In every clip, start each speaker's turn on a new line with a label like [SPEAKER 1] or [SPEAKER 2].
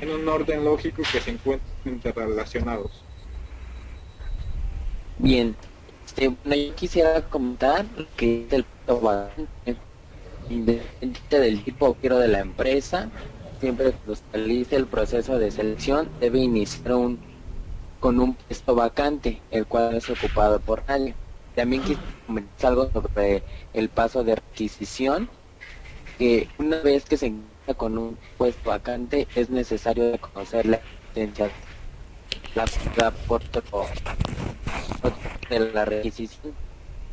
[SPEAKER 1] en un orden lógico que se encuentran interrelacionados.
[SPEAKER 2] Bien, bueno, yo quisiera comentar que el vacante, independiente del tipo o giro de la empresa, siempre que se realice el proceso de selección, debe iniciar con un puesto vacante, el cual es ocupado por nadie. También quisiera comentar algo sobre el paso de requisición, que una vez que se encuentra con un puesto vacante, es necesario conocer la existencia la por de la requisición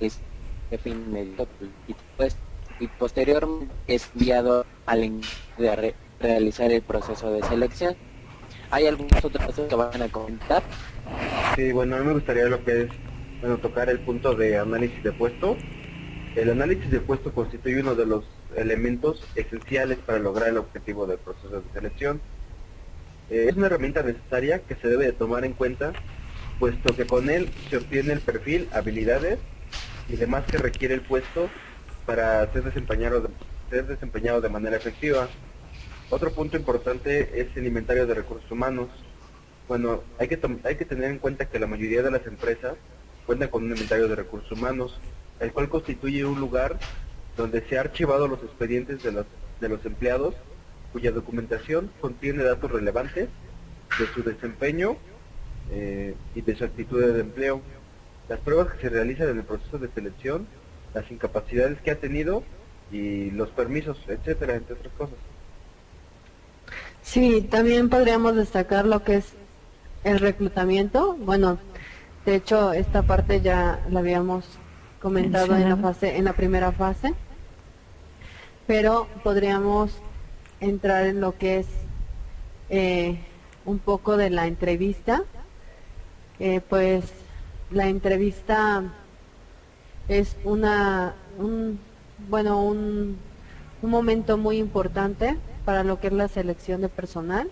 [SPEAKER 2] es jefe inmediato y posteriormente es enviado al de realizar el proceso de selección. ¿Hay algunos otros casos que van a comentar?
[SPEAKER 3] Sí, bueno, a mí me gustaría lo que es, bueno, tocar el punto de análisis de puesto. El análisis de puesto constituye uno de los elementos esenciales para lograr el objetivo del proceso de selección. Es una herramienta necesaria que se debe de tomar en cuenta, puesto que con él se obtiene el perfil, habilidades y demás que requiere el puesto para ser desempeñado de manera efectiva. Otro punto importante es el inventario de recursos humanos. Bueno, hay que tener en cuenta que la mayoría de las empresas cuentan con un inventario de recursos humanos, el cual constituye un lugar donde se han archivado los expedientes de los empleados, cuya documentación contiene datos relevantes de su desempeño y de su actitud de empleo, las pruebas que se realizan en el proceso de selección, las incapacidades que ha tenido y los permisos, etcétera, entre otras cosas.
[SPEAKER 4] Sí, también podríamos destacar lo que es el reclutamiento. Bueno, de hecho, esta parte ya la habíamos comentado en la primera fase, pero podríamos entrar en lo que es un poco de la entrevista. Pues la entrevista es un momento muy importante para lo que es la selección de personal,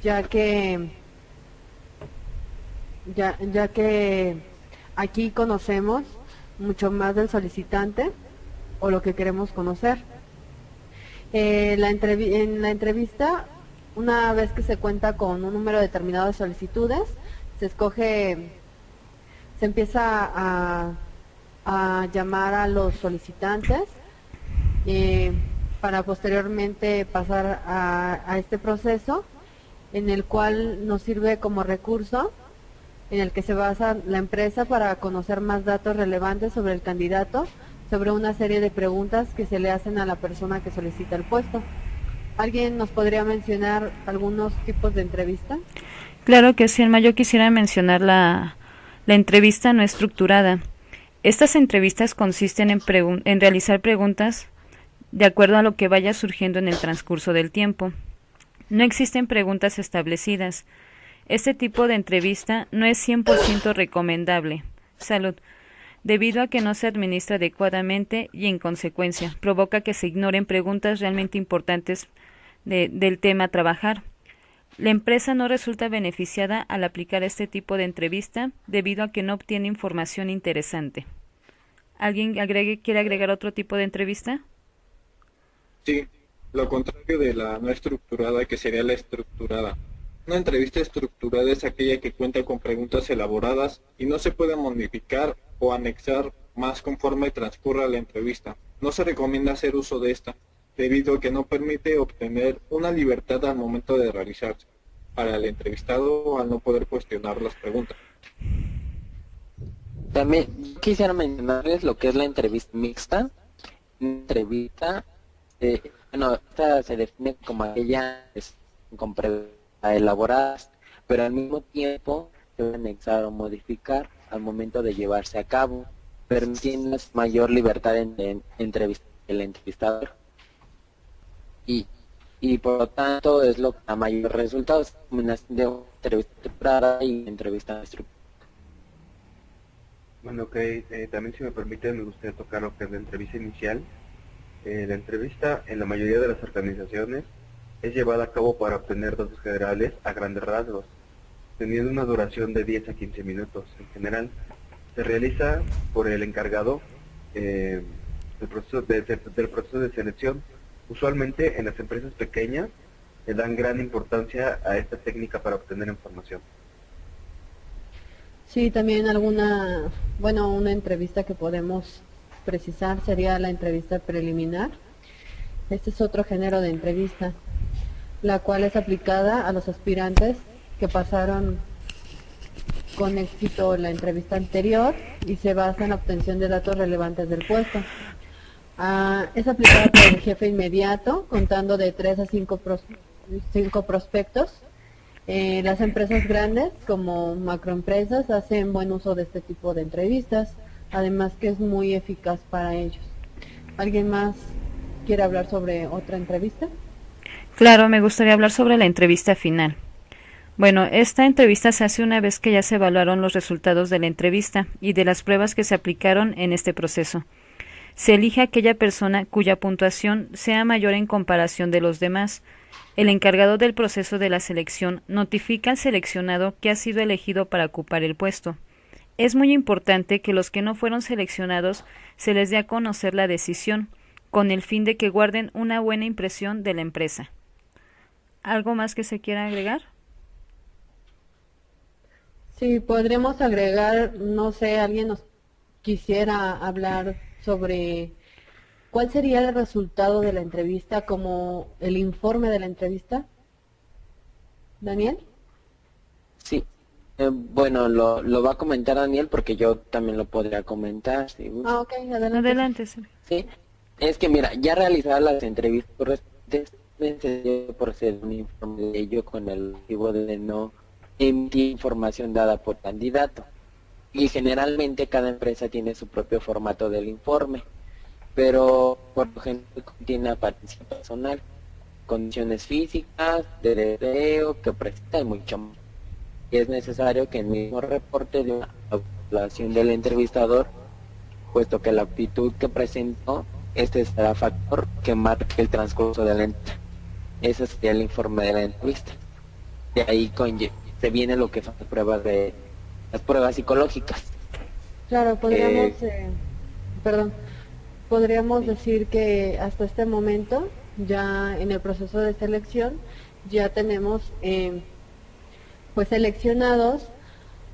[SPEAKER 4] ya que aquí conocemos mucho más del solicitante o lo que queremos conocer. En la entrevista, una vez que se cuenta con un número determinado de solicitudes, se empieza a llamar a los solicitantes para posteriormente pasar a este proceso, en el cual nos sirve como recurso en el que se basa la empresa para conocer más datos relevantes sobre el candidato, sobre una serie de preguntas que se le hacen a la persona que solicita el puesto. ¿Alguien nos podría mencionar algunos tipos de entrevista?
[SPEAKER 5] Claro que sí, Alma. Yo quisiera mencionar la entrevista no estructurada. Estas entrevistas consisten en realizar preguntas de acuerdo a lo que vaya surgiendo en el transcurso del tiempo. No existen preguntas establecidas. Este tipo de entrevista no es 100% recomendable. Salud. Debido a que no se administra adecuadamente y, en consecuencia, provoca que se ignoren preguntas realmente importantes del tema a trabajar. La empresa no resulta beneficiada al aplicar este tipo de entrevista debido a que no obtiene información interesante. ¿Alguien quiere agregar otro tipo de entrevista?
[SPEAKER 1] Sí, lo contrario de la no estructurada, que sería la estructurada. Una entrevista estructurada es aquella que cuenta con preguntas elaboradas y no se puede modificar o anexar más conforme transcurra la entrevista. No se recomienda hacer uso de esta, debido a que no permite obtener una libertad al momento de realizarse, para el entrevistado al no poder cuestionar las preguntas.
[SPEAKER 2] También quisiera mencionarles lo que es la entrevista mixta. Una entrevista, esta se define como aquella con preguntas elaboradas, pero al mismo tiempo se debe anexar o modificar al momento de llevarse a cabo, permitiendo mayor libertad en entrevista el entrevistador. Y por lo tanto es lo que da mayor resultados, combinación de entrevista temprana y entrevista estructurada.
[SPEAKER 3] Bueno, ok, también si me permite me gustaría tocar lo que es la entrevista inicial. La entrevista en la mayoría de las organizaciones es llevada a cabo para obtener datos generales a grandes rasgos, teniendo una duración de 10 a 15 minutos. En general, se realiza por el encargado del proceso de selección. Usualmente en las empresas pequeñas le dan gran importancia a esta técnica para obtener información.
[SPEAKER 4] Sí, también una entrevista que podemos precisar sería la entrevista preliminar. Este es otro género de entrevista, la cual es aplicada a los aspirantes que pasaron con éxito la entrevista anterior y se basa en la obtención de datos relevantes del puesto. Es aplicada por el jefe inmediato, contando de 3 a 5 prospectos. Las empresas grandes, como macroempresas, hacen buen uso de este tipo de entrevistas, además que es muy eficaz para ellos. ¿Alguien más quiere hablar sobre otra entrevista?
[SPEAKER 5] Claro, me gustaría hablar sobre la entrevista final. Bueno, esta entrevista se hace una vez que ya se evaluaron los resultados de la entrevista y de las pruebas que se aplicaron en este proceso. Se elige aquella persona cuya puntuación sea mayor en comparación de los demás. El encargado del proceso de la selección notifica al seleccionado que ha sido elegido para ocupar el puesto. Es muy importante que los que no fueron seleccionados se les dé a conocer la decisión, con el fin de que guarden una buena impresión de la empresa. ¿Algo más que se quiera agregar?
[SPEAKER 4] Sí, podríamos agregar, no sé, alguien nos quisiera hablar sobre cuál sería el resultado de la entrevista, como el informe de la entrevista. ¿Daniel?
[SPEAKER 2] Sí. Bueno, lo va a comentar Daniel porque yo también lo podría comentar. Si gusta.
[SPEAKER 4] Ok, adelante.
[SPEAKER 5] Adelante, Sergio.
[SPEAKER 2] Sí. Es que mira, ya realizadas las entrevistas correspondientes, se procede un informe de ello con el objetivo de no emitir información dada por candidato. Y generalmente cada empresa tiene su propio formato del informe, pero por ejemplo contiene apariencia personal, condiciones físicas, de desempleo que presenta y mucho más. Y es necesario que el mismo reporte de una evaluación del entrevistador, puesto que la actitud que presentó, este será factor que marque el transcurso de la entrevista. Ese sería el informe de la entrevista. De ahí se viene lo que son las pruebas psicológicas.
[SPEAKER 4] Claro, podríamos decir que hasta este momento, ya en el proceso de selección, ya tenemos pues seleccionados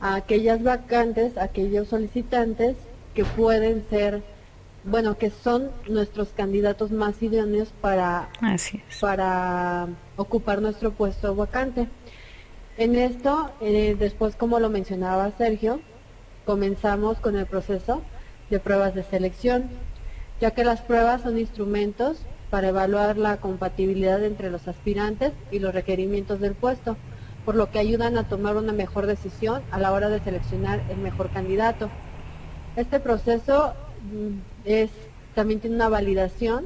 [SPEAKER 4] a aquellas vacantes, a aquellos solicitantes que pueden ser, bueno, que son nuestros candidatos más idóneos para ocupar nuestro puesto vacante. En esto, después, como lo mencionaba Sergio, comenzamos con el proceso de pruebas de selección, ya que las pruebas son instrumentos para evaluar la compatibilidad entre los aspirantes y los requerimientos del puesto, por lo que ayudan a tomar una mejor decisión a la hora de seleccionar el mejor candidato. Este proceso también tiene una validación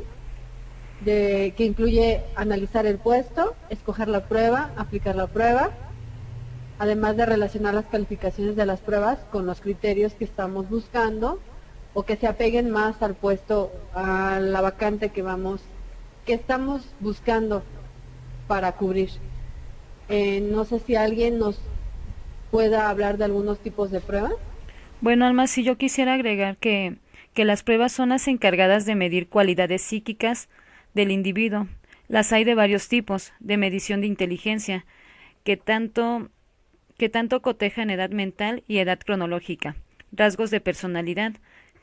[SPEAKER 4] que incluye analizar el puesto, escoger la prueba, aplicar la prueba, además de relacionar las calificaciones de las pruebas con los criterios que estamos buscando o que se apeguen más al puesto, a la vacante que estamos buscando para cubrir. No sé si alguien nos pueda hablar de algunos tipos de pruebas.
[SPEAKER 5] Bueno, Alma, si yo quisiera agregar que las pruebas son las encargadas de medir cualidades psíquicas del individuo. Las hay de varios tipos, de medición de inteligencia, que tanto cotejan edad mental y edad cronológica, rasgos de personalidad,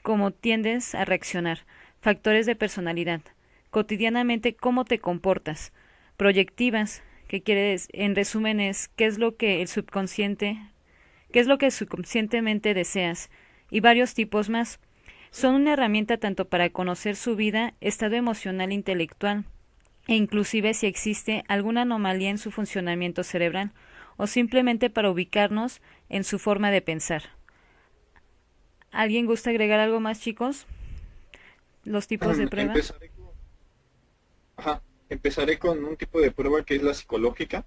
[SPEAKER 5] cómo tiendes a reaccionar, factores de personalidad, cotidianamente cómo te comportas, proyectivas, que en resumen es qué es lo que subconscientemente deseas, y varios tipos más. Son una herramienta tanto para conocer su vida, estado emocional e intelectual, e inclusive si existe alguna anomalía en su funcionamiento cerebral, o simplemente para ubicarnos en su forma de pensar. ¿Alguien gusta agregar algo más, chicos? Los tipos de prueba.
[SPEAKER 1] Empezaré con un tipo de prueba que es la psicológica.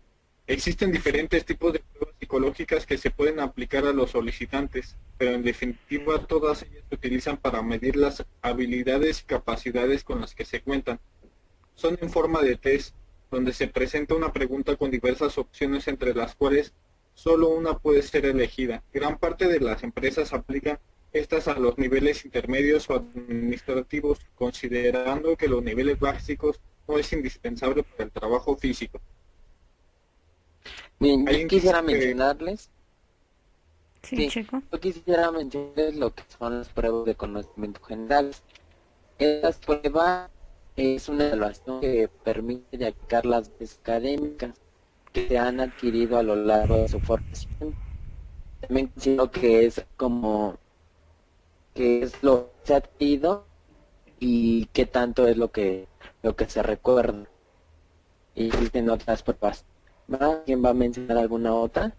[SPEAKER 1] Existen diferentes tipos de pruebas psicológicas que se pueden aplicar a los solicitantes, pero en definitiva todas ellas se utilizan para medir las habilidades y capacidades con las que se cuentan. Son en forma de test, donde se presenta una pregunta con diversas opciones entre las cuales solo una puede ser elegida. Gran parte de las empresas aplican estas a los niveles intermedios o administrativos, considerando que los niveles básicos no es indispensable para el trabajo físico.
[SPEAKER 2] Bien, yo
[SPEAKER 1] ¿Alguien
[SPEAKER 2] quisiera
[SPEAKER 1] quisiera que-
[SPEAKER 2] mencionarles,
[SPEAKER 5] Sí,
[SPEAKER 2] sí,
[SPEAKER 5] Checo.
[SPEAKER 2] yo quisiera mencionarles lo que son las pruebas de conocimiento general. Estas pruebas es una evaluación que permite aplicar las bases académicas que se han adquirido a lo largo de su formación. También considero que es como que es lo que se ha adquirido y qué tanto es lo que se recuerda. Y existen otras pruebas. ¿Va? ¿Quién va a mencionar alguna otra?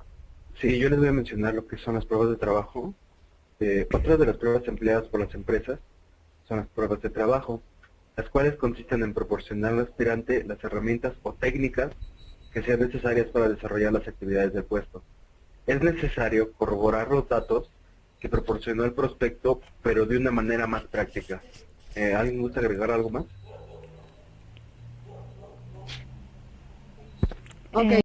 [SPEAKER 3] Sí, yo les voy a mencionar lo que son las pruebas de trabajo. Otras de las pruebas empleadas por las empresas son las pruebas de trabajo, las cuales consisten en proporcionar al aspirante las herramientas o técnicas que sean necesarias para desarrollar las actividades del puesto. Es necesario corroborar los datos que proporcionó el prospecto, pero de una manera más práctica. ¿Alguien gusta agregar algo más?
[SPEAKER 4] Ok,